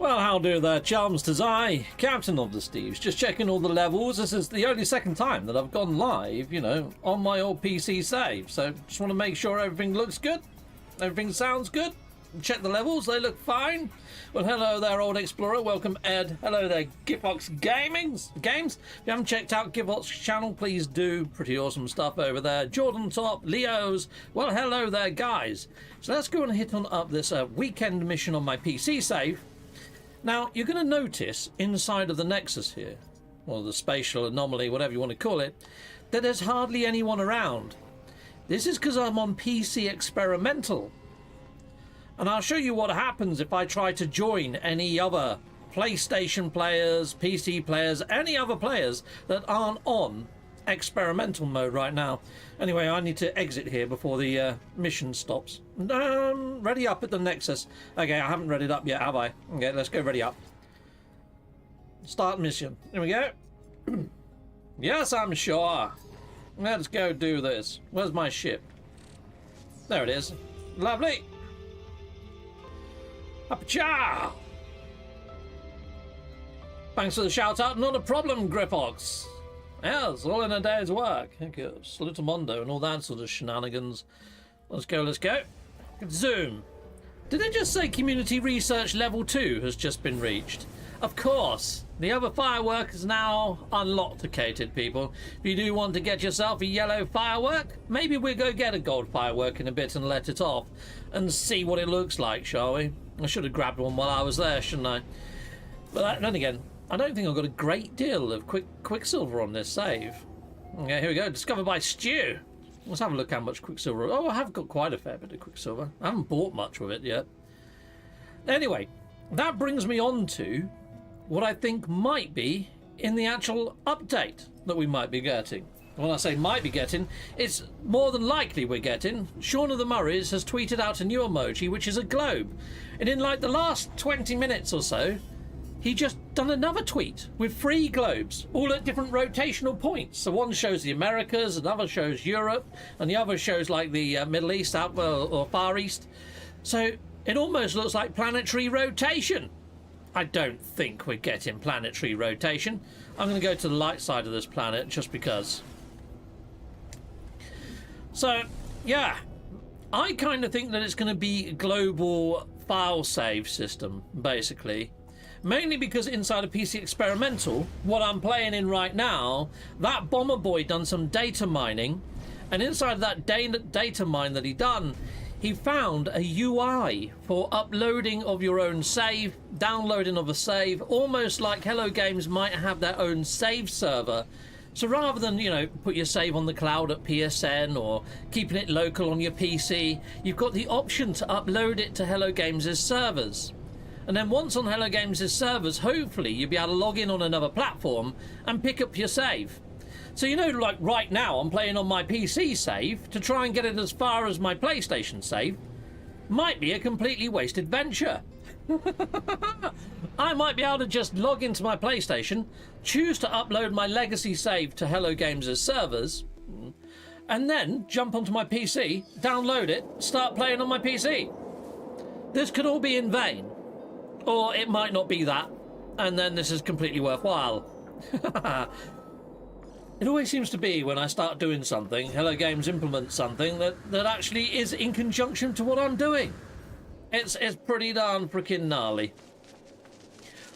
Well, how do there, chums? 'Tis I, Captain of the Steves, just checking all the levels. This is the only second time that I've gone live, you know, on my old PC save. So just want to make sure everything looks good, everything sounds good. Check the levels, they look fine. Well, hello there, old explorer. Welcome, Ed. Hello there, Gifox Games. If you haven't checked out Gifox's channel, please do. Pretty awesome stuff over there. Jordan Top, Leo's. Well, hello there, guys. So let's go and hit on up this weekend mission on my PC save. Now, you're going to notice inside of the Nexus here, or the spatial anomaly, whatever you want to call it, that there's hardly anyone around. This is because I'm on PC Experimental. And I'll show you what happens if I try to join any other PlayStation players, PC players, any other players that aren't on experimental mode right now. Anyway, I need to exit here before the mission stops. Ready up at the Nexus. Okay, I haven't readied up yet, have I? Okay, let's go ready up. Start mission. Here we go. Yes, I'm sure. Let's go do this. Where's my ship? There it is. Lovely. Up-cha! Thanks for the shout out. Not a problem, Gripox. Yes, all in a day's work. Thank you. Salutamondo and all that sort of shenanigans. Let's go, let's go. Zoom. Did it just say community research level 2 has just been reached? Of course. The other firework is now unlocated, people. If you do want to get yourself a yellow firework, maybe we'll go get a gold firework in a bit and let it off and see what it looks like, shall we? I should have grabbed one while I was there, shouldn't I? But then again, I don't think I've got a great deal of Quicksilver on this save. Okay, here we go. Discovered by Stu. Let's have a look how much Quicksilver... Oh, I have got quite a fair bit of Quicksilver. I haven't bought much with it yet. Anyway, that brings me on to what I think might be in the actual update that we might be getting. When I say might be getting, it's more than likely we're getting. Shaun of the Murrays has tweeted out a new emoji, which is a globe. And in like the last 20 minutes or so, he just done another tweet with 3 globes, all at different rotational points. So one shows the Americas, another shows Europe, and the other shows like the Middle East or Far East. So it almost looks like planetary rotation. I don't think we're getting planetary rotation. I'm going to go to the light side of this planet just because. So, yeah, I kind of think that it's going to be a global file save system, basically. Mainly because inside of PC Experimental, what I'm playing in right now, that Bomber Boy done some data mining, and inside of that data mine that he done, he found a UI for uploading of your own save, downloading of a save, almost like Hello Games might have their own save server. So rather than, you know, put your save on the cloud at PSN or keeping it local on your PC, you've got the option to upload it to Hello Games' servers. And then once on Hello Games' servers, hopefully you'll be able to log in on another platform and pick up your save. So, you know, like right now I'm playing on my PC save to try and get it as far as my PlayStation save. Might be a completely wasted venture. I might be able to just log into my PlayStation, choose to upload my legacy save to Hello Games' servers, and then jump onto my PC, download it, start playing on my PC. This could all be in vain. Or it might not be that, and then this is completely worthwhile. It always seems to be when I start doing something, Hello Games implements something that actually is in conjunction to what I'm doing. It's pretty darn freaking gnarly.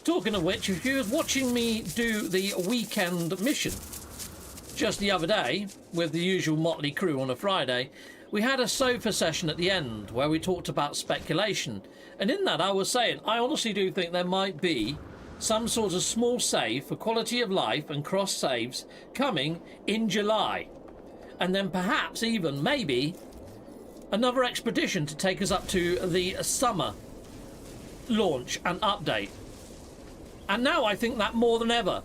Talking of which, if you was watching me do the weekend mission just the other day with the usual motley crew on a Friday, we had a sofa session at the end where we talked about speculation. And in that I was saying, I honestly do think there might be some sort of small save for quality of life and cross saves coming in July. And then perhaps even maybe another expedition to take us up to the summer launch and update. And now I think that more than ever.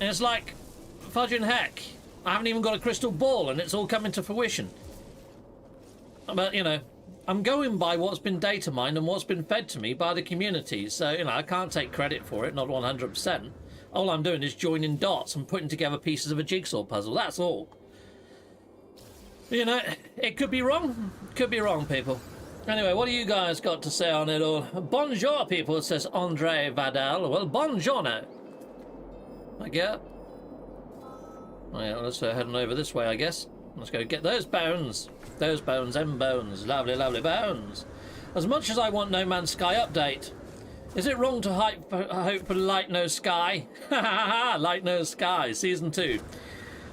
And it's like, fudging heck, I haven't even got a crystal ball and it's all coming to fruition. But, you know, I'm going by what's been data mined and what's been fed to me by the community. So, you know, I can't take credit for it, not 100%. All I'm doing is joining dots and putting together pieces of a jigsaw puzzle, that's all. You know, it could be wrong. Could be wrong, people. Anyway, what do you guys got to say on it all? Bonjour, people, says Andre Vadel. Well, buongiorno. I get. Oh, yeah, let's head on over this way, I guess. Let's go get those bones. Those bones, them bones. Lovely, lovely bones. As much as I want No Man's Sky update, is it wrong to hope for Light No Sky? Light No Sky, Season 2.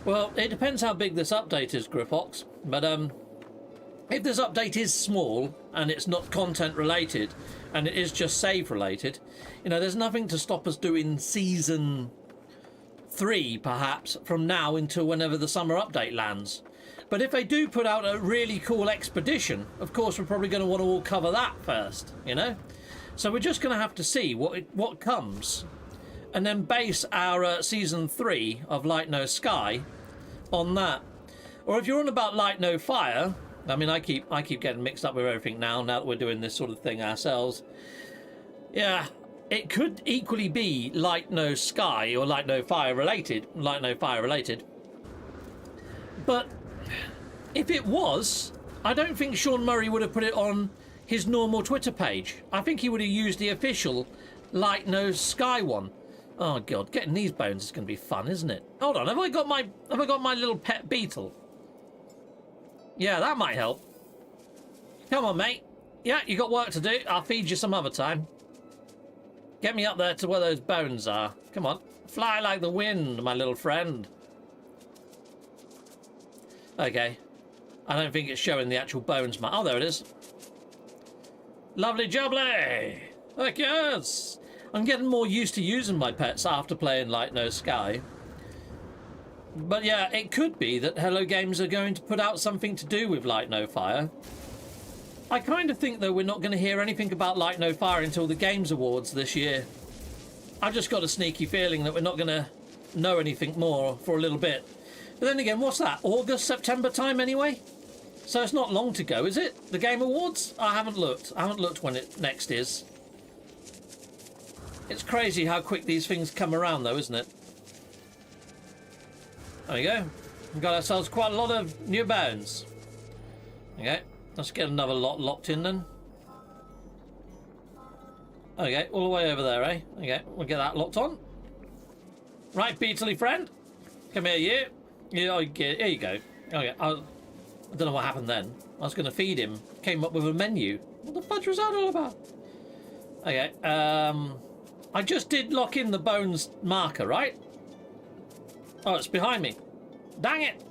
Well, it depends how big this update is, Gripox. But, if this update is small and it's not content related and it is just save related, you know, there's nothing to stop us doing Season 3 perhaps from now until whenever the summer update lands. But if they do put out a really cool expedition, of course we're probably going to want to all cover that first, you know. So we're just going to have to see what comes and then base our Season 3 of Light No Sky on that. Or if you're on about Light No Fire, I mean, I keep getting mixed up with everything now that we're doing this sort of thing ourselves. Yeah, it could equally be Light No Sky or Light No Fire related. Light No Fire related. But if it was, I don't think Sean Murray would have put it on his normal Twitter page. I think he would have used the official Light No Sky one. Oh God, getting these bones is going to be fun, isn't it? Hold on, have I got my little pet beetle? Yeah, that might help. Come on, mate. Yeah, you got work to do. I'll feed you some other time. Get me up there to where those bones are. Come on. Fly like the wind, my little friend. Okay. I don't think it's showing the actual bones. Oh, there it is. Lovely jubbly. Heck yes. I'm getting more used to using my pets after playing Light No Sky. But yeah, it could be that Hello Games are going to put out something to do with Light No Fire. I kind of think, though, we're not going to hear anything about Light No Fire until the Games Awards this year. I've just got a sneaky feeling that we're not going to know anything more for a little bit. But then again, what's that? August, September time anyway? So it's not long to go, is it? The Game Awards? I haven't looked. I haven't looked when it next is. It's crazy how quick these things come around, though, isn't it? There we go. We've got ourselves quite a lot of new bones. Okay, let's get another lot locked in then. Okay, all the way over there, eh? Okay, we'll get that locked on. Right, Beatley friend. Come here, you. Here you go. Okay, I don't know what happened then. I was going to feed him. Came up with a menu. What the fudge was that all about? Okay, I just did lock in the bones marker, right? Oh, it's behind me. Dang it!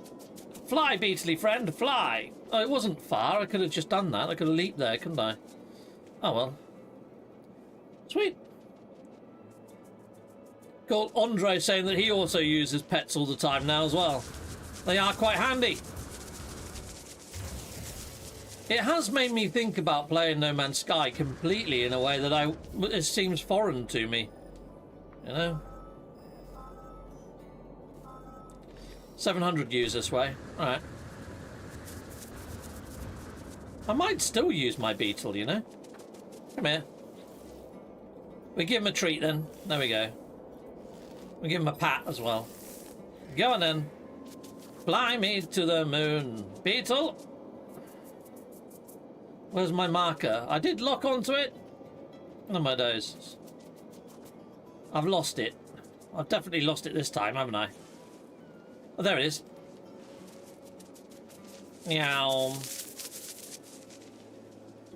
Fly, Beatley friend, fly! Oh, it wasn't far. I could have just done that. I could have leaped there, couldn't I? Oh, well. Sweet. Got Andre saying that he also uses pets all the time now as well. They are quite handy. It has made me think about playing No Man's Sky completely in a way that it seems foreign to me. You know? 700 use this way. Alright. I might still use my beetle, you know? Come here. We give him a treat then. There we go. We give him a pat as well. Go on then. Fly me to the moon. Beetle. Where's my marker? I did lock onto it. Oh my days. I've lost it. I've definitely lost it this time, haven't I? Oh, there it is. Meow.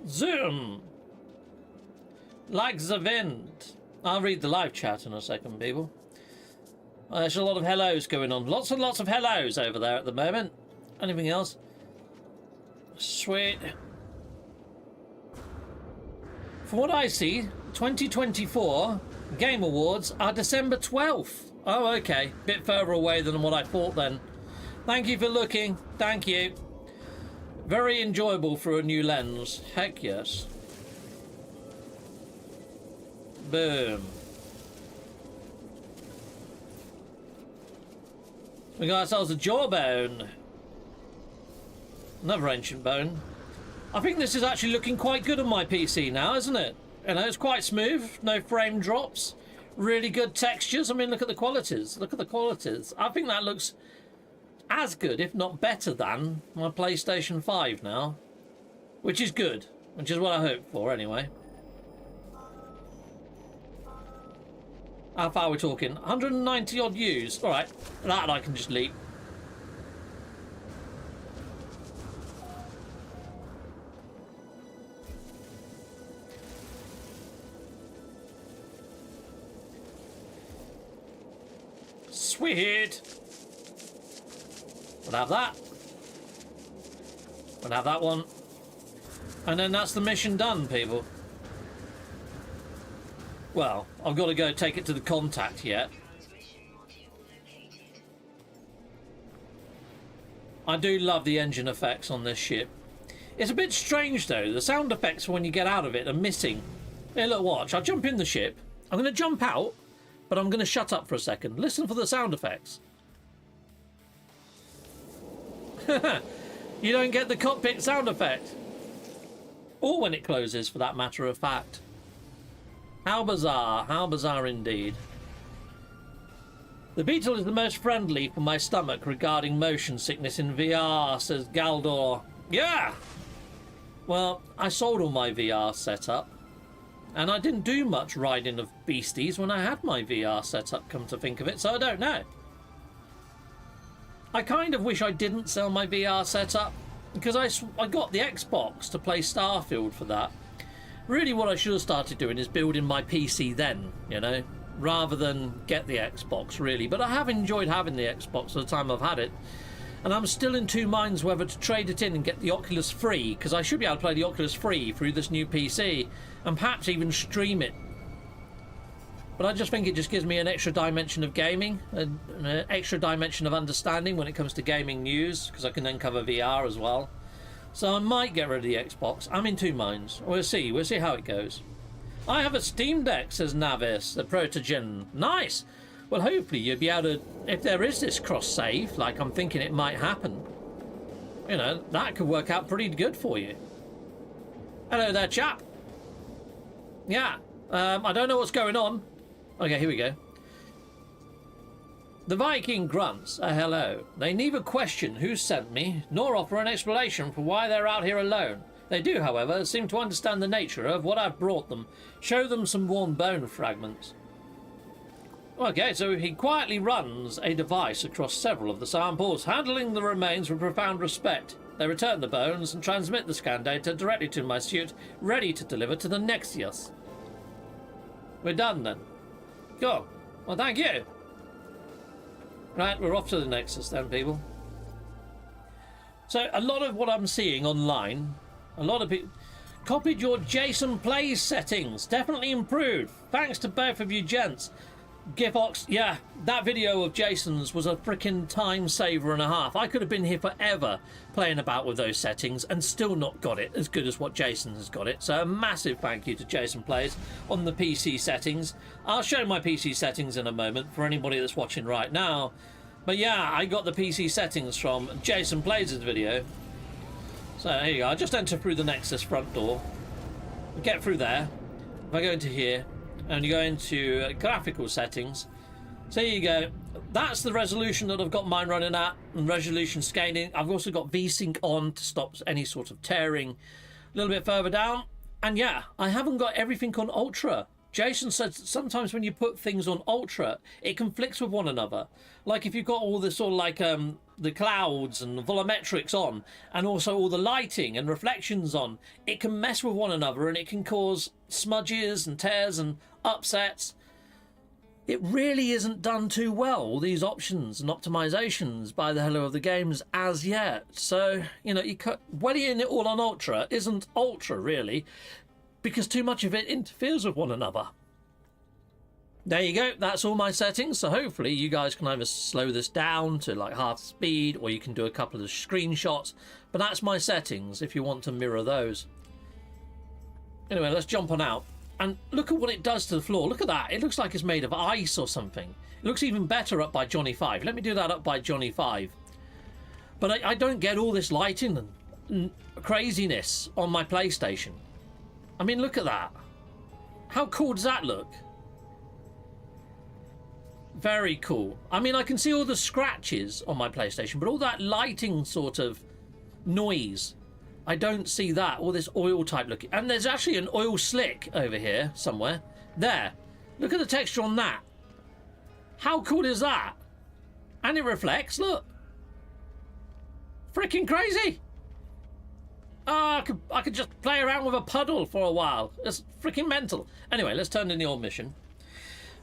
Zoom. Like the wind. I'll read the live chat in a second, people. There's a lot of hellos going on. Lots and lots of hellos over there at the moment. Anything else? Sweet. From what I see, 2024 Game Awards are December 12th. Oh, okay. Bit further away than what I thought then. Thank you for looking. Thank you. Very enjoyable through a new lens. Heck yes. Boom. We got ourselves a jawbone. Another ancient bone. I think this is actually looking quite good on my PC now, isn't it? You know, it's quite smooth. No frame drops. Really good textures. I mean, look at the qualities. Look at the qualities. I think that looks as good, if not better than, my PlayStation 5 now. Which is good. which is what I hope for anyway. How far are we talking? 190 odd views. All right, that I can just leap. Sweet. We'll have that. We'll have that one. And then that's the mission done, people. Well, I've got to go take it to the contact yet. I do love the engine effects on this ship. It's a bit strange though, the sound effects when you get out of it are missing. Hey look, watch, I'll jump in the ship. I'm going to jump out, but I'm going to shut up for a second. Listen for the sound effects. You don't get the cockpit sound effect. Or when it closes, for that matter of fact. How bizarre indeed. The Beetle is the most friendly for my stomach regarding motion sickness in VR, says Galdor. Yeah! Well, I sold all my VR setup. And I didn't do much riding of beasties when I had my VR setup, come to think of it, so I don't know. I kind of wish I didn't sell my VR setup, because I got the Xbox to play Starfield for that. Really what I should have started doing is building my PC then, you know, rather than get the Xbox, really. But I have enjoyed having the Xbox for the time I've had it. And I'm still in two minds whether to trade it in and get the Oculus free, because I should be able to play the Oculus free through this new PC, and perhaps even stream it. But I just think it just gives me an extra dimension of gaming, an extra dimension of understanding when it comes to gaming news, because I can then cover VR as well. So I might get rid of the Xbox. I'm in two minds. We'll see how it goes. I have a Steam Deck, says Navis, the Protogen. Nice! Well, hopefully you'll be able to, if there is this cross-save, like I'm thinking it might happen, you know, that could work out pretty good for you. Hello there, chap. Yeah, I don't know what's going on. Okay, here we go. The Viking grunts a hello. They neither question who sent me, nor offer an explanation for why they're out here alone. They do, however, seem to understand the nature of what I've brought them. Show them some worn bone fragments. Okay, so he quietly runs a device across several of the samples, handling the remains with profound respect. They return the bones and transmit the scan data directly to my suit, ready to deliver to the Nexius. We're done then. Cool. Well, thank you. Right, we're off to the Nexus then, people. So, a lot of what I'm seeing online, a lot of people copied your Jason Plays settings. Definitely improved. Thanks to both of you gents. Gifox, yeah, that video of Jason's was a freaking time saver and a half. I could have been here forever playing about with those settings and still not got it as good as what Jason has got it. So a massive thank you to Jason Plays on the PC settings. I'll show my PC settings in a moment for anybody that's watching right now. But yeah, I got the PC settings from Jason Plays' video. So here you go. I just enter through the Nexus front door. Get through there. If I go into here, and you go into graphical settings, so here you go. That's the resolution that I've got mine running at, and resolution scaling. I've also got VSync on to stop any sort of tearing. A little bit further down, and yeah, I haven't got everything on ultra. Jason said sometimes when you put things on ultra, it conflicts with one another. Like if you've got all this sort of like the clouds and the volumetrics on, and also all the lighting and reflections on, it can mess with one another and it can cause smudges and tears and upsets. It really isn't done too well, all these options and optimizations by the hello of the games as yet. So, you know, wellying it all on ultra isn't ultra really, because too much of it interferes with one another. There you go, that's all my settings, so hopefully you guys can either slow this down to like half speed, or you can do a couple of screenshots, but that's my settings if you want to mirror those. Anyway, let's jump on out. And look at what it does to the floor. Look at that, it looks like it's made of ice or something. It looks even better up by Johnny 5. Let me do that up by Johnny 5. But I don't get all this lighting and craziness on my PlayStation. I mean, look at that. How cool does that look? Very cool. I mean, I can see all the scratches on my PlayStation, but all that lighting sort of noise I don't see that. All this oil type looking. And there's actually an oil slick over here somewhere. There. Look at the texture on that. How cool is that? And it reflects, look. Freaking crazy. Oh, I could just play around with a puddle for a while. It's freaking mental. Anyway, let's turn in the old mission.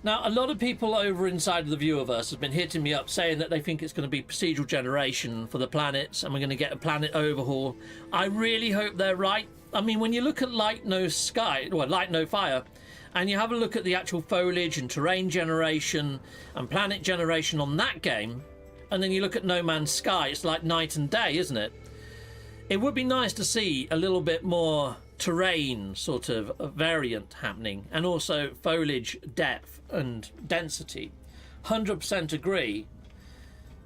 Now, a lot of people over inside of the Viewerverse have been hitting me up saying that they think it's going to be procedural generation for the planets and we're going to get a planet overhaul. I really hope they're right. I mean, when you look at Light No Sky, well, Light No Fire, and you have a look at the actual foliage and terrain generation and planet generation on that game, and then you look at No Man's Sky, it's like night and day, isn't it? It would be nice to see a little bit more terrain sort of variant happening, and also foliage depth and density. 100% agree.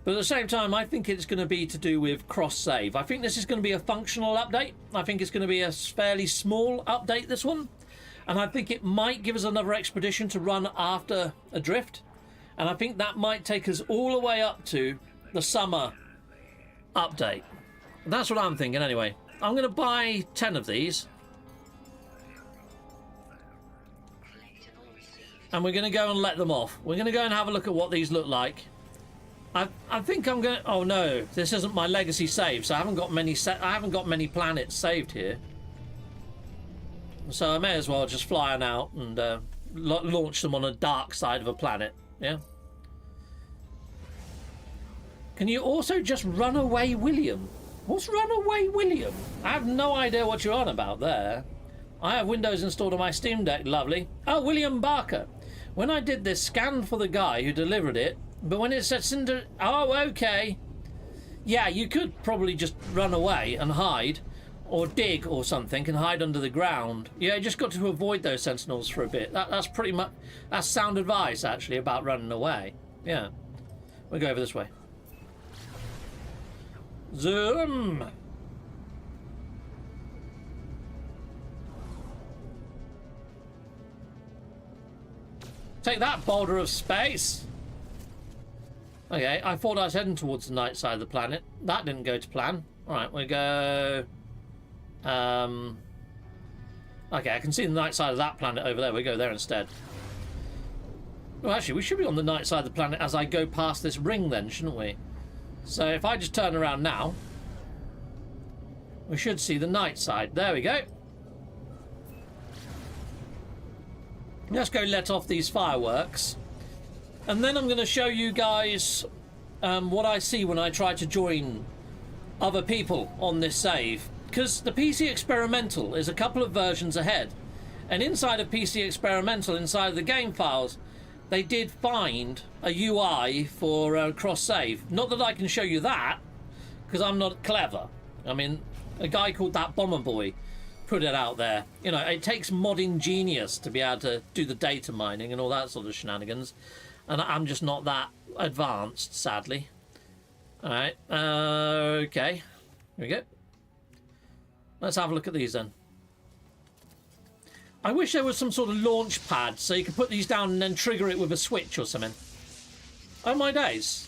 But at the same time, I think it's going to be to do with cross-save. I think this is going to be a functional update. I think it's going to be a fairly small update, this one. And I think it might give us another expedition to run after Adrift. And I think that might take us all the way up to the summer update. That's what I'm thinking anyway. I'm going to buy 10 of these. And we're going to go and let them off. We're going to go and have a look at what these look like. I think I'm going to... Oh no, this isn't my legacy save, so I haven't got many planets saved here. So I may as well just fly on out and launch them on a dark side of a planet. Yeah. Can you also just run away, William? What's run away, William? I have no idea what you're on about there. I have Windows installed on my Steam Deck. Lovely. Oh, William Barker. When I did this, scanned for the guy who delivered it, but when it said Cinder... Oh, okay. Yeah, you could probably just run away and hide, or dig or something and hide under the ground. Yeah, you just got to avoid those sentinels for a bit. That's pretty much... That's sound advice, actually, about running away. Yeah. We'll go over this way. Zoom! Take that, boulder of space! Okay, I thought I was heading towards the night side of the planet. That didn't go to plan. Alright, we go... Okay, I can see the night side of that planet over there. We go there instead. Well, actually, we should be on the night side of the planet as I go past this ring then, shouldn't we? So if I just turn around now, we should see the night side. There we go. Let's go let off these fireworks. And then I'm going to show you guys what I see when I try to join other people on this save. Because the PC Experimental is a couple of versions ahead. And inside of PC Experimental, inside of the game files, they did find a UI for cross-save. Not that I can show you that, because I'm not clever. I mean, a guy called That Bomber Boy put it out there. You know, it takes modding genius to be able to do the data mining and all that sort of shenanigans. And I'm just not that advanced, sadly. Alright, okay. Here we go. Let's have a look at these then. I wish there was some sort of launch pad so you could put these down and then trigger it with a switch or something. Oh my days.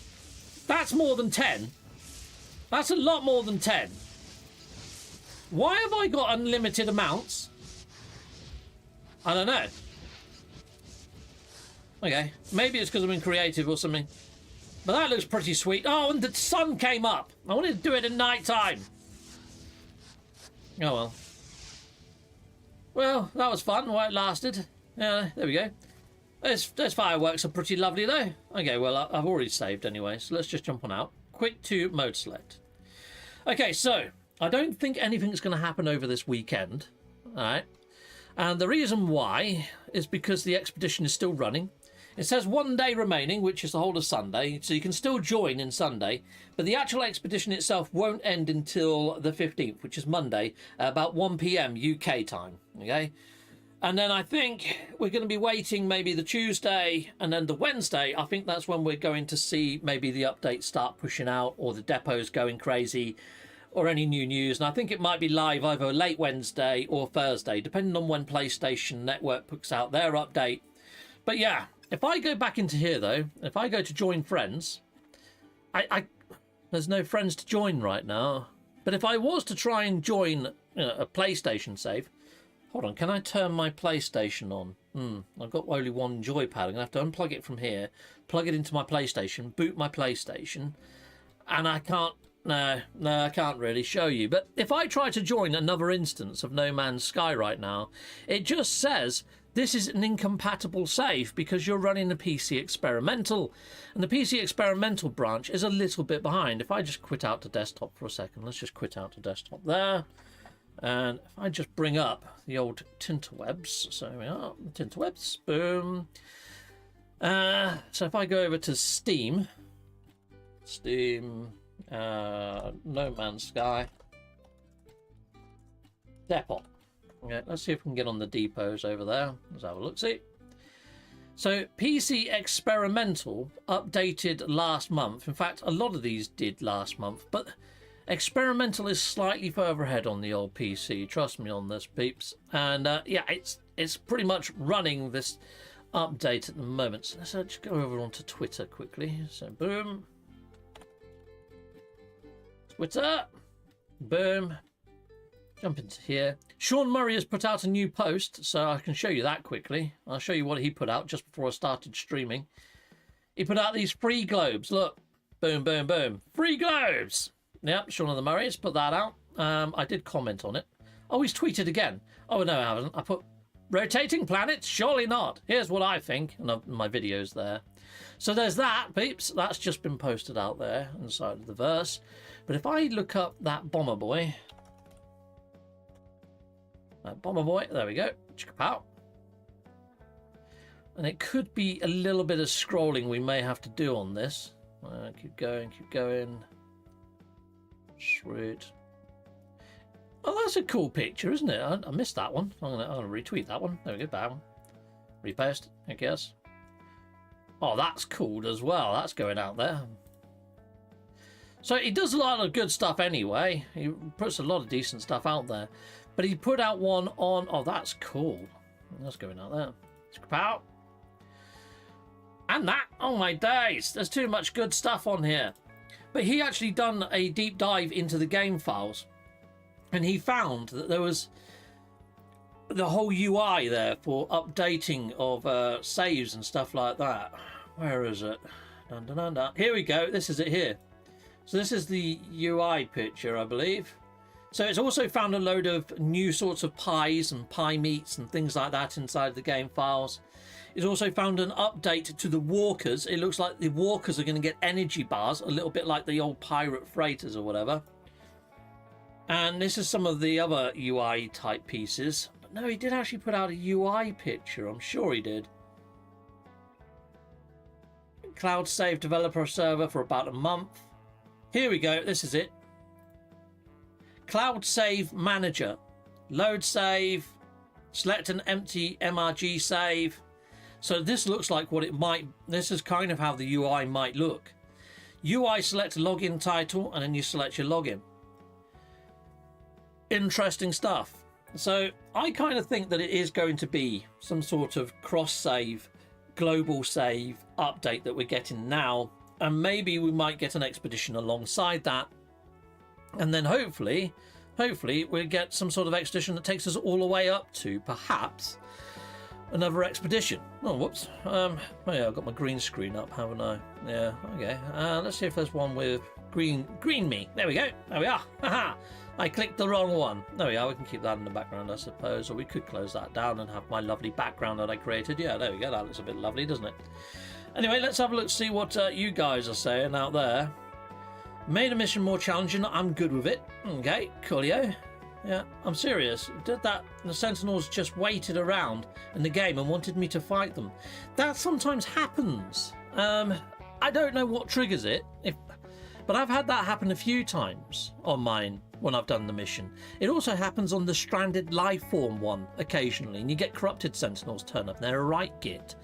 That's more than 10. That's a lot more than 10. Why have I got unlimited amounts? I don't know. Okay, maybe it's because I'm in creative or something. But that looks pretty sweet. Oh, and the sun came up. I wanted to do it at night time. Oh well. Well, that was fun while it lasted. Yeah, there we go. Those fireworks are pretty lovely though. Okay, well, I've already saved anyway, so let's just jump on out. Quick to mode select. Okay, so I don't think anything's going to happen over this weekend. Alright. And the reason why is because the expedition is still running. It says 1 day remaining, which is the whole of Sunday, so you can still join in Sunday, but the actual expedition itself won't end until the 15th, which is Monday, about 1 PM UK time, okay? And then I think we're going to be waiting maybe the Tuesday and then the Wednesday. I think that's when we're going to see maybe the updates start pushing out or the depots going crazy or any new news. And I think it might be live either late Wednesday or Thursday, depending on when PlayStation Network puts out their update. But yeah, if I go back into here though, if I go to join friends, there's no friends to join right now. But if I was to try and join a PlayStation save, hold on, can I turn my PlayStation on? I've got only one joypad. I'm going to have to unplug it from here, plug it into my PlayStation, boot my PlayStation, and I can't, no, I can't really show you. But if I try to join another instance of No Man's Sky right now, it just says this is an incompatible save because you're running the PC Experimental, and the PC Experimental branch is a little bit behind. If I just quit out to desktop for a second, let's just quit out to desktop there. And if I just bring up the old Tinterwebs, so we are, the Tinterwebs, boom. So if I go over to Steam, No Man's Sky, Depot. Okay, let's see if we can get on the depots over there. Let's have a look, see. So PC Experimental updated last month. In fact, a lot of these did last month, but Experimental is slightly further ahead on the old PC. Trust me on this, peeps. And yeah, it's pretty much running this update at the moment. So let's just go over onto Twitter quickly. So boom, Twitter, boom, jump into here. Sean Murray has put out a new post, so I can show you that quickly. I'll show you what he put out just before I started streaming. He put out these free globes. Look, boom, boom, boom, free globes. Yep, Sean and the Murrays put that out. I did comment on it. Oh, he's tweeted again. Oh, no, I haven't. I put rotating planets? Surely not. Here's what I think. And my video's there. So there's that, peeps. That's just been posted out there inside of the verse. But if I look up that Bomber Boy. There we go. Chickapow. And it could be a little bit of scrolling we may have to do on this. Keep going, keep going. Sweet. Oh, that's a cool picture, isn't it? I missed that one. I'm gonna retweet that one. There we go. Bam. Repost, I guess. Oh, that's cool as well. That's going out there. So he does a lot of good stuff anyway. He puts a lot of decent stuff out there. But he put out one on... Oh, that's cool. That's going out there. Pow. And that. Oh, my days. There's too much good stuff on here. But he actually done a deep dive into the game files, and he found that there was the whole UI there for updating of saves and stuff like that. Where is it? Dun, dun, dun, dun. Here we go. This is it here. So this is the UI picture, I believe. So it's also found a load of new sorts of pies and pie meats and things like that inside the game files. It's also found an update to the walkers. It looks like the walkers are going to get energy bars, a little bit like the old pirate freighters or whatever. And this is some of the other UI type pieces. But no, he did actually put out a UI picture. I'm sure he did. Cloud Save developer server for about a month. Here we go. This is it. Cloud Save Manager. Load save. Select an empty MRG save. So this looks like what it might... This is kind of how the UI might look. UI select login title, and then you select your login. Interesting stuff. So I kind of think that it is going to be some sort of cross-save, global save update that we're getting now. And maybe we might get an expedition alongside that. And then hopefully we'll get some sort of expedition that takes us all the way up to, perhaps, another expedition. Oh, whoops. Oh yeah, I've got my green screen up, haven't I? Yeah, okay. Let's see if there's one with green me. There we go. There we are. Haha. I clicked the wrong one. There we are. We can keep that in the background, I suppose. Or we could close that down and have my lovely background that I created. Yeah, there we go. That looks a bit lovely, doesn't it? Anyway, let's have a look, see what you guys are saying out there. Made a mission more challenging. I'm good with it. Okay, coolio. Yeah, I'm serious. Did that? The Sentinels just waited around in the game and wanted me to fight them. That sometimes happens. I don't know what triggers it, but I've had that happen a few times on mine when I've done the mission. It also happens on the Stranded Lifeform one occasionally, and you get corrupted Sentinels turn up. They're a right git.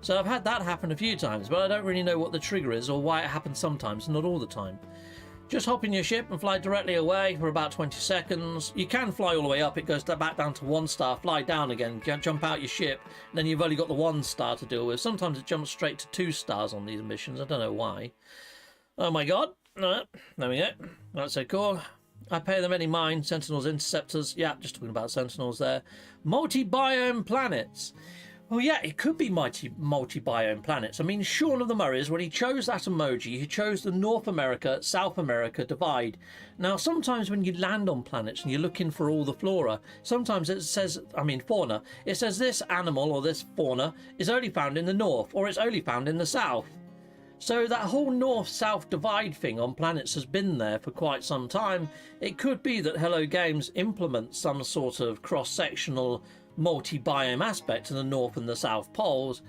So I've had that happen a few times, but I don't really know what the trigger is or why it happens sometimes, not all the time. Just hop in your ship and fly directly away for about 20 seconds. You can fly all the way up. It goes back down to 1 star. Fly down again. Jump out your ship. And then you've only got the 1 star to deal with. Sometimes it jumps straight to 2 stars on these missions. I don't know why. Oh my god. There we go. That's so cool. I pay them any mind. Sentinels, interceptors. Yeah, just talking about sentinels there. Multi-biome planets. Well, yeah, it could be multi-biome planets. I mean, Shaun of the Murrays, when he chose that emoji, he chose the North America, South America divide. Now, sometimes when you land on planets and you're looking for all the flora, sometimes it says, I mean, fauna, it says this animal or this fauna is only found in the north, or it's only found in the south. So that whole north-south divide thing on planets has been there for quite some time. It could be that Hello Games implements some sort of cross-sectional multi-biome aspect to the north and the south poles.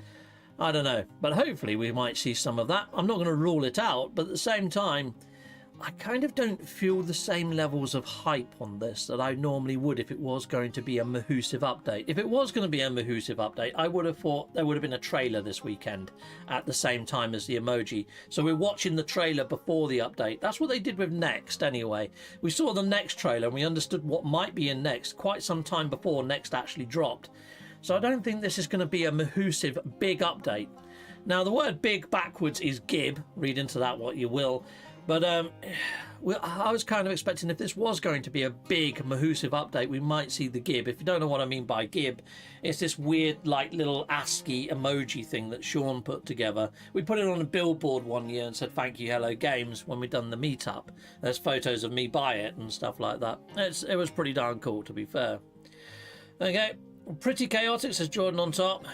I don't know, but hopefully we might see some of that. I'm not going to rule it out, but at the same time, I kind of don't feel the same levels of hype on this that I normally would if it was going to be a Mahusive update. If it was going to be a Mahusive update, I would have thought there would have been a trailer this weekend at the same time as the emoji. So we're watching the trailer before the update. That's what they did with Next anyway. We saw the Next trailer and we understood what might be in Next quite some time before Next actually dropped. So I don't think this is going to be a Mahusive big update. Now the word big backwards is gib. Read into that what you will. But I was kind of expecting if this was going to be a big Mahusive update, we might see the gib. If you don't know what I mean by gib, it's this weird like little ASCII emoji thing that Sean put together. We put it on a billboard one year and said thank you Hello Games when we done the meetup. There's photos of me by it and stuff like that. It was pretty darn cool, to be fair. Okay, pretty chaotic, says Jordan on top.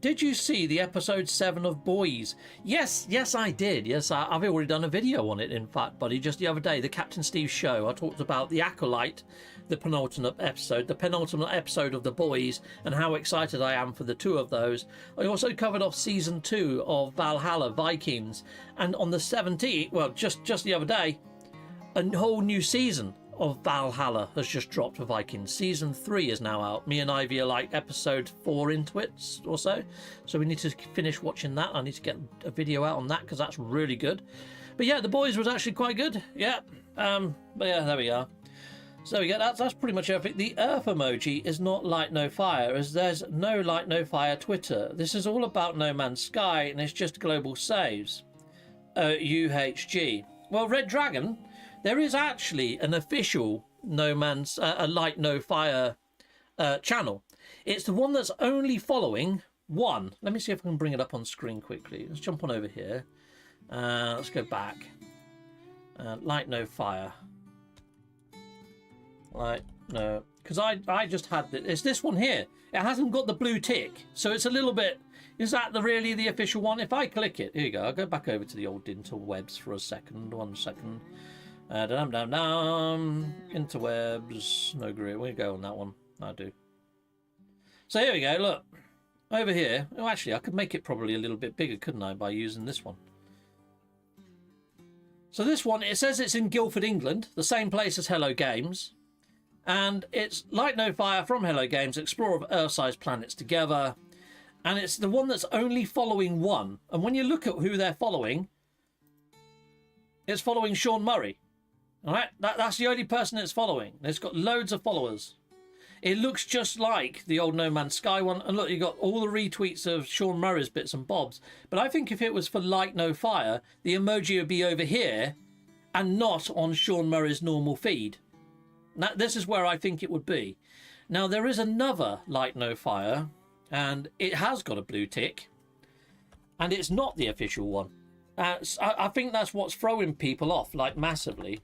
Did you see the episode 7 of Boys? Yes, I did. Yes, I've already done a video on it, in fact, buddy. Just the other day, the Captain Steve show, I talked about the Acolyte, the penultimate episode of The Boys, and how excited I am for the 2 of those. I also covered off season 2 of Valhalla Vikings, and on the 17th, well, just the other day, a whole new season of Valhalla has just dropped for Vikings. Season 3 is now out. Me and Ivy are like episode 4 into it or so. So we need to finish watching that. I need to get a video out on that because that's really good. But yeah, The Boys was actually quite good. Yeah. But yeah, there we are. So we get that's pretty much everything. The Earth emoji is not Light No Fire, as there's no Light No Fire Twitter. This is all about No Man's Sky and it's just global saves. UHG. Well, Red Dragon, there is actually an official a Light No Fire channel. It's the one that's only following one. Let me see if I can bring it up on screen quickly. Let's jump on over here. Let's go back. Light No Fire. Light No, because I just had it's this one here. It hasn't got the blue tick, so it's a little bit. Is that really the official one? If I click it, here you go. I'll go back over to the old interwebs for a second. 1 second. Interwebs. No great. We'll go on that one. I do. So here we go. Look. Over here. Oh, actually, I could make it probably a little bit bigger, couldn't I, by using this one? So this one, it says it's in Guildford, England, the same place as Hello Games. And it's Light No Fire from Hello Games, Explorer of Earth-sized planets together. And it's the one that's only following one. And when you look at who they're following, it's following Sean Murray. All right, that's the only person it's following. It's got loads of followers. It looks just like the old No Man's Sky one. And look, you got all the retweets of Sean Murray's bits and bobs. But I think if it was for Light No Fire, the emoji would be over here and not on Sean Murray's normal feed. Now, this is where I think it would be. Now, there is another Light No Fire, and it has got a blue tick, and it's not the official one. I think that's what's throwing people off, like, massively.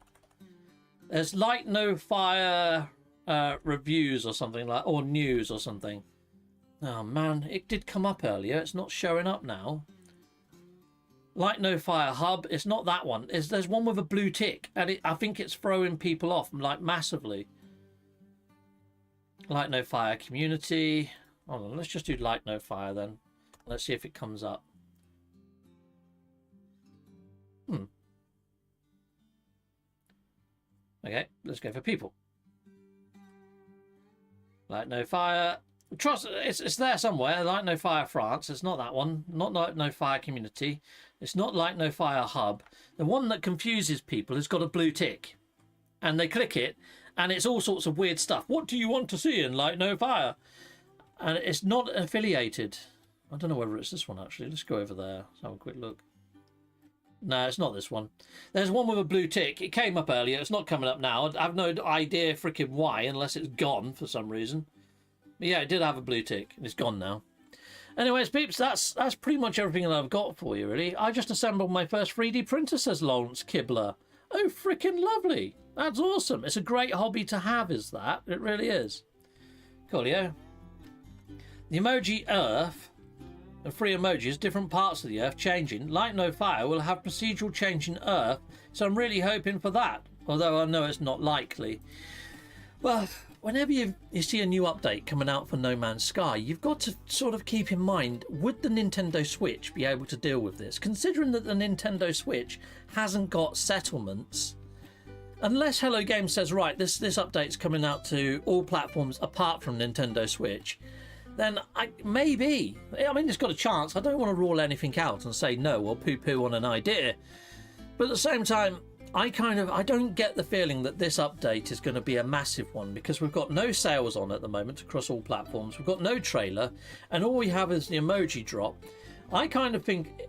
There's Light No Fire reviews or something like, or news or something. Oh man, it did come up earlier. It's not showing up now. Light No Fire hub. It's not that one. There's one with a blue tick, and I think it's throwing people off like massively. Light No Fire community. Hold on, let's just do Light No Fire then. Let's see if it comes up. Okay, let's go for people. Light No Fire. Trust, it's there somewhere. Light No Fire France. It's not that one. Not Light No Fire community. It's not Light No Fire hub. The one that confuses people has got a blue tick, and they click it, and it's all sorts of weird stuff. What do you want to see in Light No Fire? And it's not affiliated. I don't know whether it's this one actually. Let's go over there. Let's have a quick look. No, it's not this one. There's one with a blue tick. It came up earlier. It's not coming up now. I have no idea freaking why, unless it's gone for some reason. But yeah, it did have a blue tick. It's gone now. Anyways, peeps, that's pretty much everything that I've got for you, really. I just assembled my first 3D printer, says Lawrence Kibler. Oh, freaking lovely. That's awesome. It's a great hobby to have, is that? It really is. Coolio. The emoji Earth and 3 emojis, different parts of the Earth changing. Light No Fire will have procedural change in Earth, so I'm really hoping for that, although I know it's not likely. Well, whenever you see a new update coming out for No Man's Sky, you've got to sort of keep in mind, would the Nintendo Switch be able to deal with this? Considering that the Nintendo Switch hasn't got settlements, unless Hello Games says, right, this update's coming out to all platforms apart from Nintendo Switch, then maybe. I mean, it's got a chance. I don't want to rule anything out and say no or poo-poo on an idea. But at the same time, I don't get the feeling that this update is going to be a massive one, because we've got no sales on at the moment across all platforms. We've got no trailer, and all we have is the emoji drop. I kind of think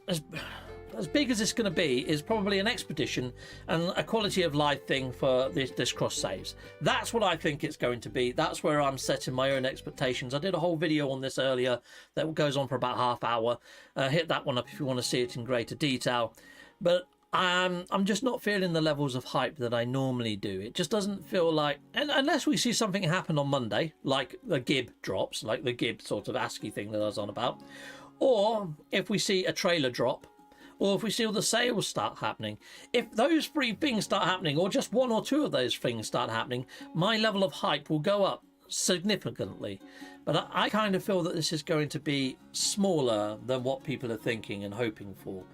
as big as it's going to be is probably an expedition and a quality of life thing for this cross saves. That's what I think it's going to be. That's where I'm setting my own expectations. I did a whole video on this earlier that goes on for about half hour. Hit that one up if you want to see it in greater detail. But I'm just not feeling the levels of hype that I normally do. It just doesn't feel like, and unless we see something happen on Monday, like the Gib drops, like the Gib sort of ASCII thing that I was on about, or if we see a trailer drop, or if we see all the sales start happening. If those 3 things start happening, or just 1 or 2 of those things start happening, my level of hype will go up significantly. But I kind of feel that this is going to be smaller than what people are thinking and hoping for.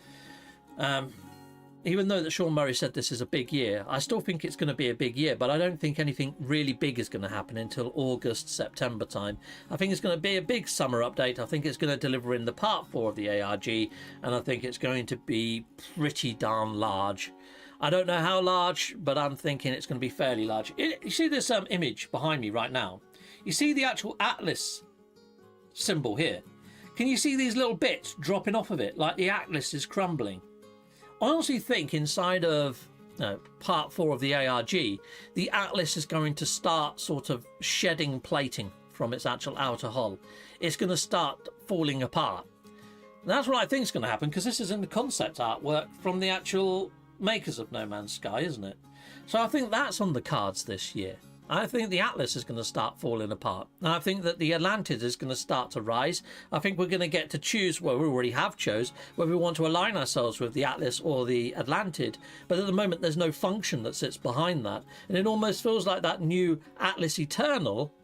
Even though that Sean Murray said this is a big year, I still think it's going to be a big year, but I don't think anything really big is going to happen until August, September time. I think it's going to be a big summer update. I think it's going to deliver in the part 4 of the ARG, and I think it's going to be pretty darn large. I don't know how large, but I'm thinking it's going to be fairly large. You see this image behind me right now? You see the actual Atlas symbol here? Can you see these little bits dropping off of it, like the Atlas is crumbling? I honestly think inside of part 4 of the ARG, the Atlas is going to start sort of shedding plating from its actual outer hull. It's going to start falling apart. And that's what I think is going to happen, because this is in the concept artwork from the actual makers of No Man's Sky, isn't it? So I think that's on the cards this year. I think the Atlas is going to start falling apart. And I think that the Atlantid is going to start to rise. I think we're going to get to choose, well, we already have chose, whether we want to align ourselves with the Atlas or the Atlantid. But at the moment, there's no function that sits behind that. And it almost feels like that new Atlas Eternal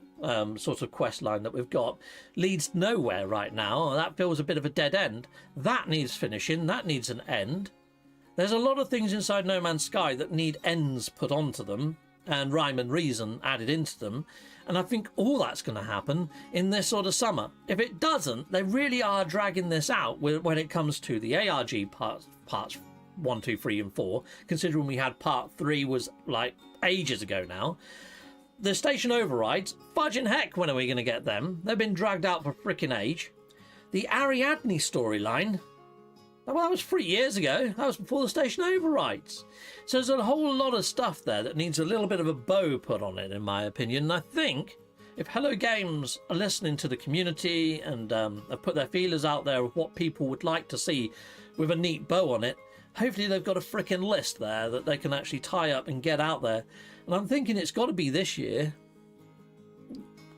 sort of quest line that we've got leads nowhere right now. That feels a bit of a dead end. That needs finishing. That needs an end. There's a lot of things inside No Man's Sky that need ends put onto them, and rhyme and reason added into them, and I think all that's going to happen in this sort of summer. If it doesn't, they really are dragging this out when it comes to the ARG parts 1, 2, 3 and 4, considering we had part 3 was like ages ago now. The station overrides, fudging heck, when are we going to get them? They've been dragged out for frickin' age. The Ariadne storyline, well, that was 3 years ago. That was before the station overrides. So there's a whole lot of stuff there that needs a little bit of a bow put on it, in my opinion. And I think if Hello Games are listening to the community and have put their feelers out there of what people would like to see with a neat bow on it, hopefully they've got a frickin' list there that they can actually tie up and get out there. And I'm thinking it's got to be this year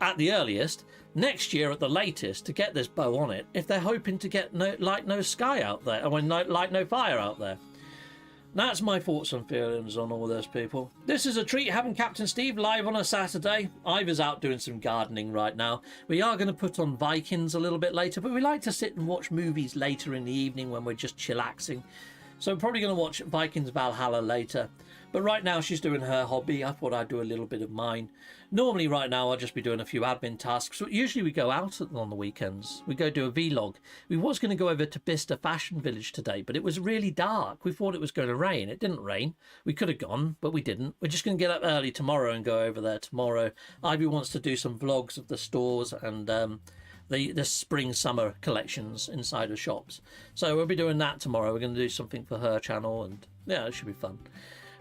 at the earliest, next year at the latest, to get this bow on it, if they're hoping to get Light No Sky out there, or Light No Fire out there. That's my thoughts and feelings on all this, people. This is a treat having Captain Steve live on a Saturday. Ivor's out doing some gardening right now. We are going to put on Vikings a little bit later, but we like to sit and watch movies later in the evening when we're just chillaxing. So I'm probably going to watch Vikings Valhalla later. But right now she's doing her hobby. I thought I'd do a little bit of mine. Normally right now I'll just be doing a few admin tasks. Usually we go out on the weekends. We go do a vlog. We was going to go over to Bicester Fashion Village today, but it was really dark. We thought it was going to rain. It didn't rain. We could have gone, but we didn't. We're just going to get up early tomorrow and go over there tomorrow. Ivy wants to do some vlogs of the stores and the spring summer collections inside of shops. So we'll be doing that tomorrow. We're going to do something for her channel, and yeah, it should be fun.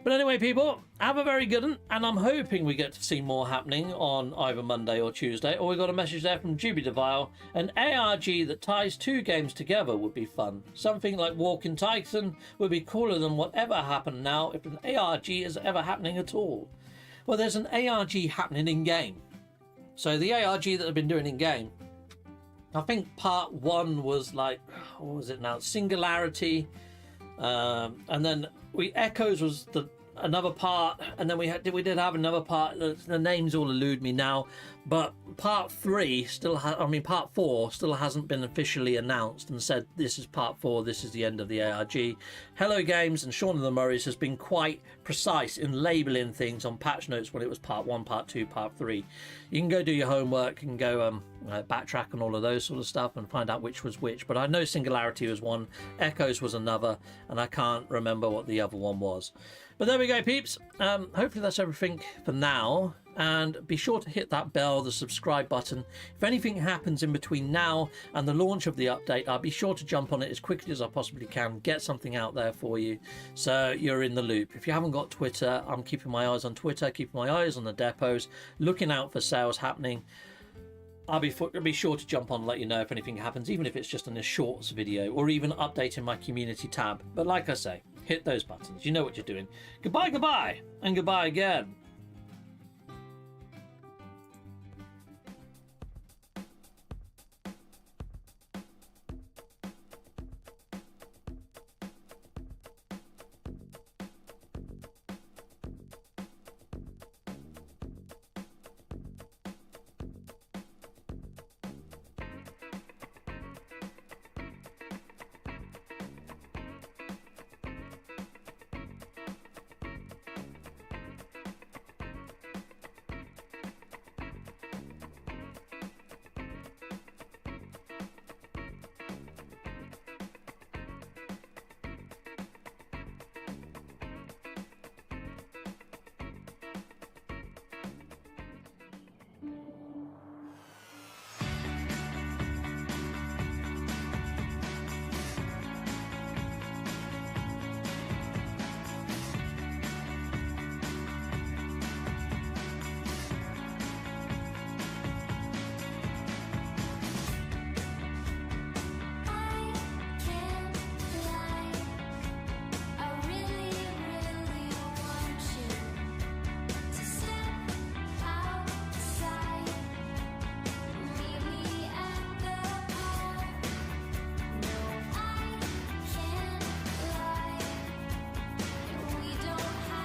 But anyway, people, have a very good one, and I'm hoping we get to see more happening on either Monday or Tuesday. Or we got a message there from Juby DeVile. An ARG that ties 2 games together would be fun. Something like Walking Titan would be cooler than whatever happened now if an ARG is ever happening at all. Well, there's an ARG happening in-game. So the ARG that I've been doing in-game, I think part 1 was like, what was it now? Singularity. And then Echoes was another part, and then we did have another part. The names all elude me now, but part 4 still hasn't been officially announced and said this is part 4, this is the end of the ARG. Hello Games and Sean and the Murrays has been quite precise in labelling things on patch notes when it was part 1, part 2, part 3. You can go do your homework and go backtrack and all of those sort of stuff and find out which was which, but I know Singularity was one, Echoes was another, and I can't remember what the other one was. But there we go, peeps. Hopefully that's everything for now. And be sure to hit that bell, the subscribe button. If anything happens in between now and the launch of the update, I'll be sure to jump on it as quickly as I possibly can, get something out there for you so you're in the loop. If you haven't got Twitter, I'm keeping my eyes on Twitter, keeping my eyes on the depots, looking out for sales happening. I'll be sure to jump on and let you know if anything happens, even if it's just in a shorts video or even updating my community tab. But like I say, hit those buttons. You know what you're doing. Goodbye, goodbye, and goodbye again.